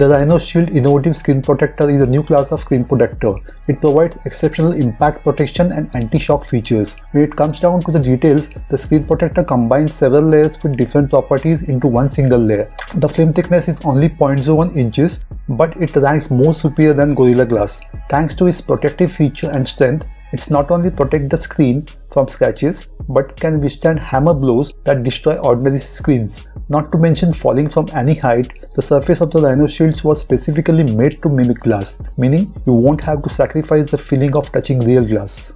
The Rhino Shield Innovative Screen Protector is a new class of screen protector. It provides exceptional impact protection and anti-shock features. When it comes down to the details, the screen protector combines several layers with different properties into one single layer. The film thickness is only 0.01 inches, but it ranks more superior than Gorilla Glass. Thanks to its protective feature and strength, it's not only protect the screen from scratches, but can withstand hammer blows that destroy ordinary screens. Not to mention falling from any height, the surface of the Rhino Shields was specifically made to mimic glass, meaning you won't have to sacrifice the feeling of touching real glass.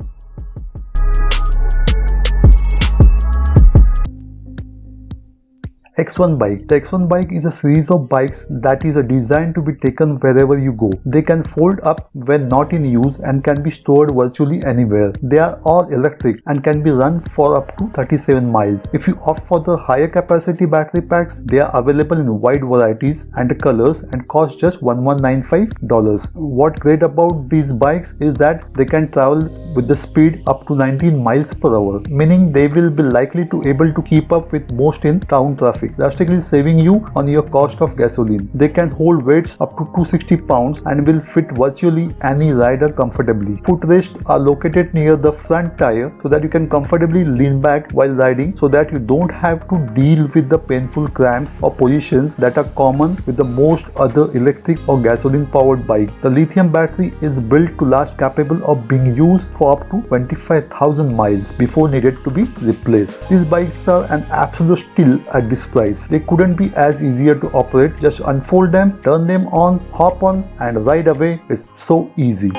X1 Bike. The X1 Bike is a series of bikes that is designed to be taken wherever you go. They can fold up when not in use and can be stored virtually anywhere. They are all electric and can be run for up to 37 miles. If you opt for the higher capacity battery packs, they are available in wide varieties and colors and cost just $1195. What's great about these bikes is that they can travel with the speed up to 19 miles per hour, meaning they will be likely to able to keep up with most in town traffic, drastically saving you on your cost of gasoline. They can hold weights up to 260 pounds and will fit virtually any rider comfortably. Footrests are located near the front tire so that you can comfortably lean back while riding, so that you don't have to deal with the painful cramps or positions that are common with the most other electric or gasoline powered bike. The lithium battery is built to last, capable of being used for up to 25,000 miles before needed to be replaced. These bikes are an absolute steal at this price. They couldn't be as easier to operate. Just unfold them, turn them on, hop on and ride away. It's so easy.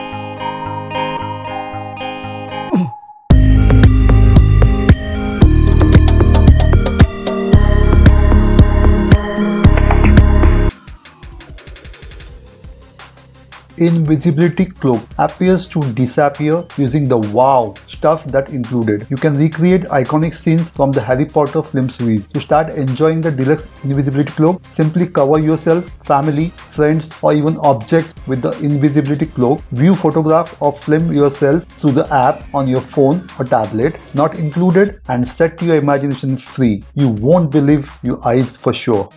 Invisibility Cloak appears to disappear using the wow stuff that included. You can recreate iconic scenes from the Harry Potter film series. To start enjoying the deluxe invisibility cloak, simply cover yourself, family, friends or even objects with the invisibility cloak. View, photograph or film yourself through the app on your phone or tablet, not included, and set your imagination free. You won't believe your eyes for sure.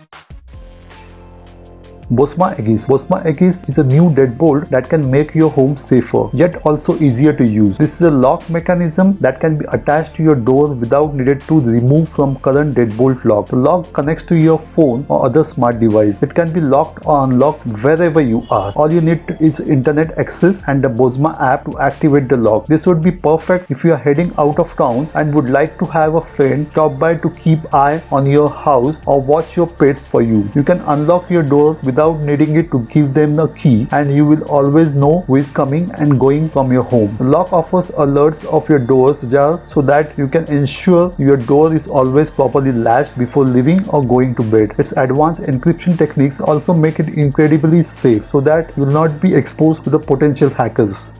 Bosma Aegis. Bosma Aegis is a new deadbolt that can make your home safer, yet also easier to use. This is a lock mechanism that can be attached to your door without needed to remove from current deadbolt lock. The lock connects to your phone or other smart device. It can be locked or unlocked wherever you are. All you need is internet access and the Bosma app to activate the lock. This would be perfect if you are heading out of town and would like to have a friend stop by to keep eye on your house or watch your pets for you. You can unlock your door without needing it to give them the key, and you will always know who is coming and going from your home. The lock offers alerts of your door's jar so that you can ensure your door is always properly latched before leaving or going to bed. Its advanced encryption techniques also make it incredibly safe so that you will not be exposed to the potential hackers.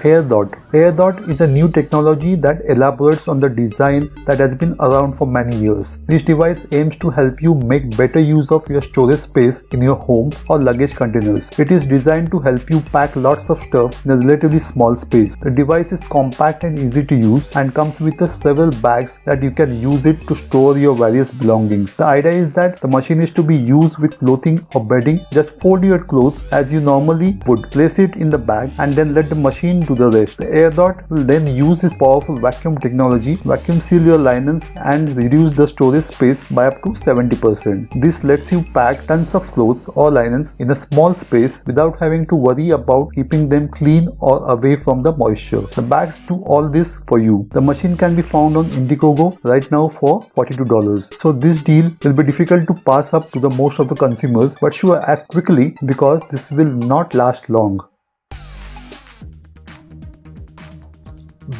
AirDot. AirDot is a new technology that elaborates on the design that has been around for many years. This device aims to help you make better use of your storage space in your home or luggage containers. It is designed to help you pack lots of stuff in a relatively small space. The device is compact and easy to use and comes with several bags that you can use it to store your various belongings. The idea is that the machine is to be used with clothing or bedding. Just fold your clothes as you normally would, place it in the bag and then let the machine do the rest. The AirDot will then use its powerful vacuum technology, vacuum seal your linens and reduce the storage space by up to 70%. This lets you pack tons of clothes or linens in a small space without having to worry about keeping them clean or away from the moisture. The bags do all this for you. The machine can be found on Indiegogo right now for $42. So this deal will be difficult to pass up to the most of the consumers, but sure, act quickly because this will not last long.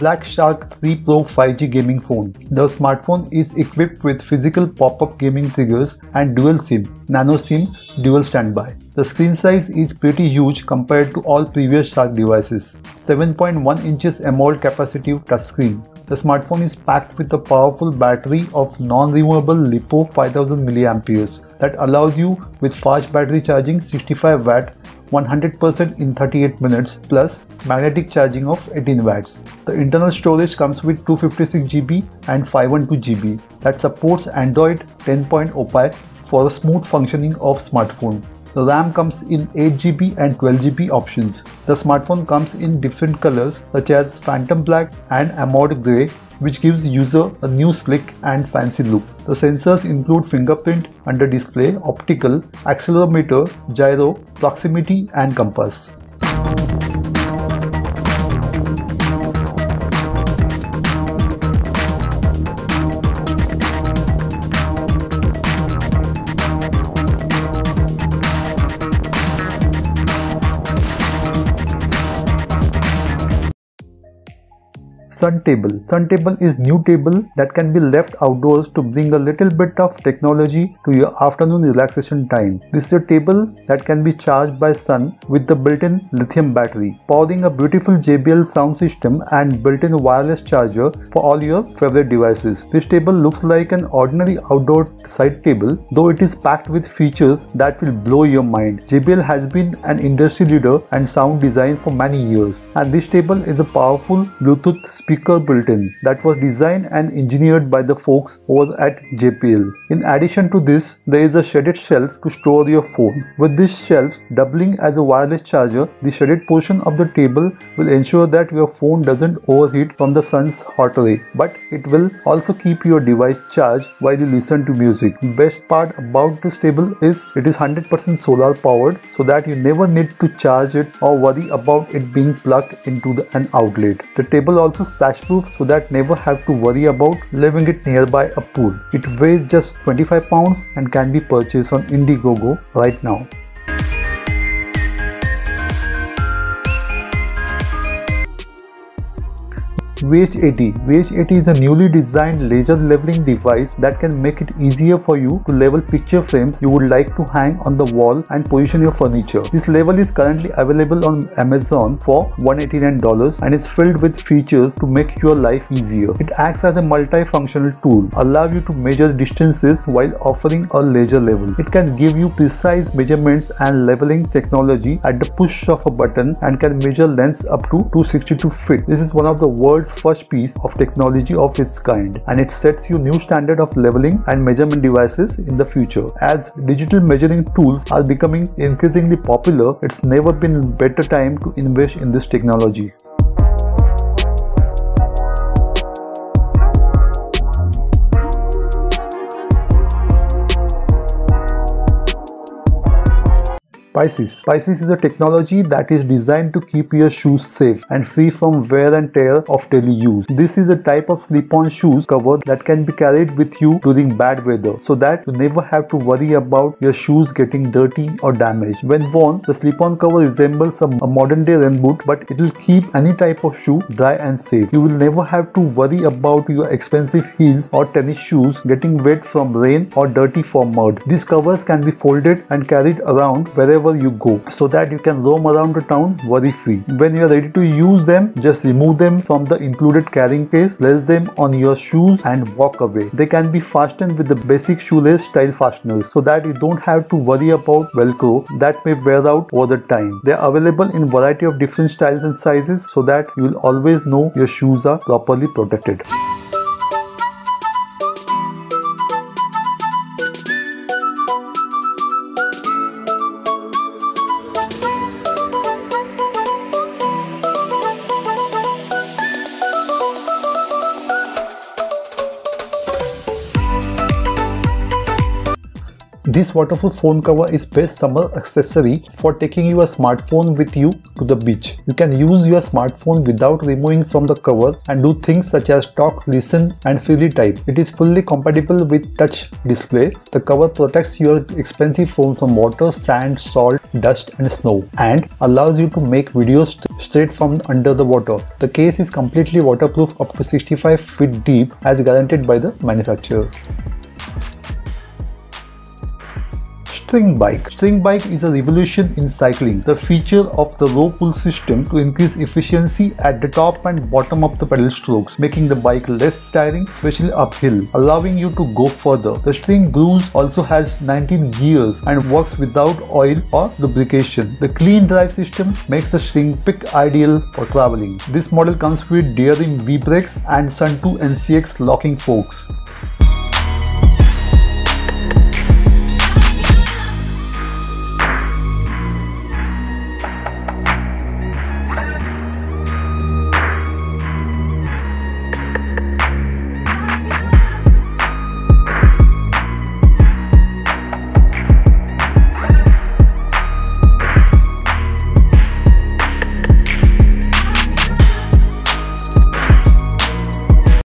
Black Shark 3 Pro 5G gaming phone. The smartphone is equipped with physical pop-up gaming triggers and dual SIM, nano SIM, dual standby. The screen size is pretty huge compared to all previous Shark devices. 7.1 inches AMOLED capacitive touchscreen. The smartphone is packed with a powerful battery of non-removable LiPo 5000 mAh that allows you with fast battery charging, 65 watt 100% in 38 minutes plus magnetic charging of 18 watts. The internal storage comes with 256 GB and 512 GB that supports Android 10.0 Pie for a smooth functioning of smartphone. The RAM comes in 8 GB and 12 GB options. The smartphone comes in different colors such as Phantom Black and Emerald Grey, which gives user a new slick and fancy look. The sensors include fingerprint, under display, optical, accelerometer, gyro, proximity and compass. Sun table. Sun table is new table that can be left outdoors to bring a little bit of technology to your afternoon relaxation time. This is a table that can be charged by sun with the built-in lithium battery, powering a beautiful JBL sound system and built-in wireless charger for all your favorite devices. This table looks like an ordinary outdoor side table, though it is packed with features that will blow your mind. JBL has been an industry leader and sound design for many years, and this table is a powerful Bluetooth speaker built-in that was designed and engineered by the folks over at JBL. In addition to this, there is a shaded shelf to store your phone. With this shelf doubling as a wireless charger, the shaded portion of the table will ensure that your phone doesn't overheat from the sun's hot ray, but it will also keep your device charged while you listen to music. Best part about this table is it is 100% solar powered, so that you never need to charge it or worry about it being plugged into an outlet. The table also splash-proof, so that never have to worry about leaving it nearby a pool. It weighs just 25 pounds and can be purchased on Indiegogo right now. VH80. VH80 is a newly designed laser leveling device that can make it easier for you to level picture frames you would like to hang on the wall and position your furniture. This level is currently available on Amazon for $189 and is filled with features to make your life easier. It acts as a multifunctional tool, allow you to measure distances while offering a laser level. It can give you precise measurements and leveling technology at the push of a button and can measure lengths up to 262 feet. This is one of the world's first piece of technology of its kind, and it sets you new standard of leveling and measurement devices in the future. As digital measuring tools are becoming increasingly popular, it's never been a better time to invest in this technology. Pisces. Pisces is a technology that is designed to keep your shoes safe and free from wear and tear of daily use. This is a type of slip-on shoes cover that can be carried with you during bad weather, so that you never have to worry about your shoes getting dirty or damaged. When worn, the slip-on cover resembles a modern-day rain boot, but it will keep any type of shoe dry and safe. You will never have to worry about your expensive heels or tennis shoes getting wet from rain or dirty from mud. These covers can be folded and carried around wherever you go, so that you can roam around the town worry-free. When you are ready to use them, just remove them from the included carrying case, place them on your shoes and walk away. They can be fastened with the basic shoelace style fasteners, so that you don't have to worry about Velcro that may wear out over the time. They are available in variety of different styles and sizes, so that you will always know your shoes are properly protected. This waterproof phone cover is best summer accessory for taking your smartphone with you to the beach. You can use your smartphone without removing from the cover and do things such as talk, listen and freely type. It is fully compatible with touch display. The cover protects your expensive phone from water, sand, salt, dust and snow, and allows you to make videos straight from under the water. The case is completely waterproof up to 65 feet deep, as guaranteed by the manufacturer. String bike. String bike is a revolution in cycling. The feature of the row pull system to increase efficiency at the top and bottom of the pedal strokes, making the bike less tiring, especially uphill, allowing you to go further. The string grooves also has 19 gears and works without oil or lubrication. The clean drive system makes the string pick ideal for traveling. This model comes with Daring V brakes and Sun 2 NCX locking forks.